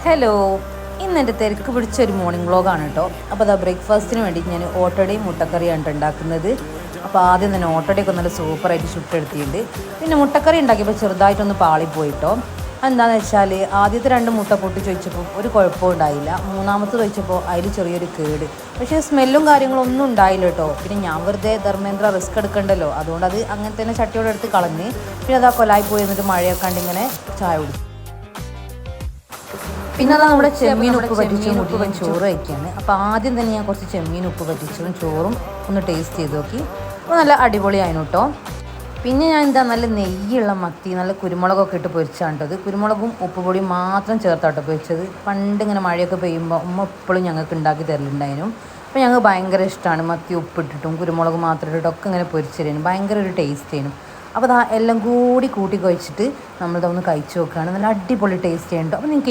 Hello, ഇന്ന് എൻ്റെ തിരക്ക് പിടിച്ചൊരു മോർണിംഗ് വ്ളോഗാണ് കേട്ടോ. അപ്പോൾ അതാ ബ്രേക്ക്ഫാസ്റ്റിന് വേണ്ടിയിട്ട് ഞാൻ ഓട്ടടയും മുട്ടക്കറിയാണ് ഉണ്ടാക്കുന്നത്. അപ്പോൾ ആദ്യം തന്നെ ഓട്ടടയൊക്കെ നല്ല സൂപ്പറായിട്ട് ചുട്ടെടുത്തിട്ടുണ്ട്. പിന്നെ മുട്ടക്കറി ഉണ്ടാക്കിയപ്പോൾ ചെറുതായിട്ടൊന്ന് പാളിപ്പോയിട്ടോ. എന്താണെന്ന് വെച്ചാൽ ആദ്യത്തെ 2 മുട്ട പൊട്ടിച്ച് വെച്ചപ്പോൾ ഒരു കുഴപ്പവും ഉണ്ടായില്ല. മൂന്നാമത്തെ വെച്ചപ്പോൾ അതിൽ ചെറിയൊരു കേട്. പക്ഷേ സ്മെല്ലും കാര്യങ്ങളും ഒന്നും ഉണ്ടായില്ല കേട്ടോ. പിന്നെ ഞാൻ വെറുതെ ധർമ്മേന്ദ്ര റിസ്ക് എടുക്കണ്ടല്ലോ, അതുകൊണ്ട് അത് അങ്ങനെ തന്നെ ചട്ടിയോടെ എടുത്ത് കളഞ്ഞ് പിന്നെ അതാ കൊലായി പോയി എന്നിട്ട് മഴയൊക്കെ കണ്ടിങ്ങനെ ചായ കുടിച്ചു. പിന്നെ അതാ നമ്മുടെ ചെമ്മീൻ ഉപ്പ് പറ്റിച്ചും കൂട്ടി ചോറ് വയ്ക്കുകയാണ്. അപ്പോൾ ആദ്യം തന്നെ ഞാൻ കുറച്ച് ചെമ്മീൻ ഉപ്പ് പറ്റിച്ചും ചോറും ഒന്ന് ടേസ്റ്റ് ചെയ്ത് നോക്കി. അപ്പോൾ നല്ല അടിപൊളിയായിരുന്നു കേട്ടോ. പിന്നെ ഞാൻ നല്ല നെയ്യുള്ള മത്തി നല്ല കുരുമുളകൊക്കെ ഇട്ട് പൊരിച്ചാണ് കേട്ടോ. കുരുമുളകും ഉപ്പുപൊടിയും മാത്രം ചേർത്താട്ടോ പൊരിച്ചത്. പണ്ട് ഇങ്ങനെ മഴയൊക്കെ പെയ്യുമ്പോൾ ഉമ്മ എപ്പോഴും ഞങ്ങൾക്ക് ഉണ്ടാക്കി തരലുണ്ടായിരുന്നു. അപ്പോൾ ഞങ്ങൾക്ക് ഭയങ്കര ഇഷ്ടമാണ് മത്തി ഉപ്പിട്ടിട്ടും കുരുമുളക് മാത്രം ഇട്ടിട്ടൊക്കെ ഇങ്ങനെ പൊരിച്ചിരുന്നു. ഭയങ്കര ഒരു ടേസ്റ്റ് ആയിരുന്നു. അപ്പോൾ എല്ലാം കൂടി കൂട്ടി കഴിച്ചിട്ട് നമ്മളിതൊന്ന് കഴിച്ച് നോക്കുകയാണ്. നല്ല അടിപൊളി ടേസ്റ്റ് ചെയ്യുന്നുണ്ട്. അപ്പോൾ നിങ്ങൾക്ക്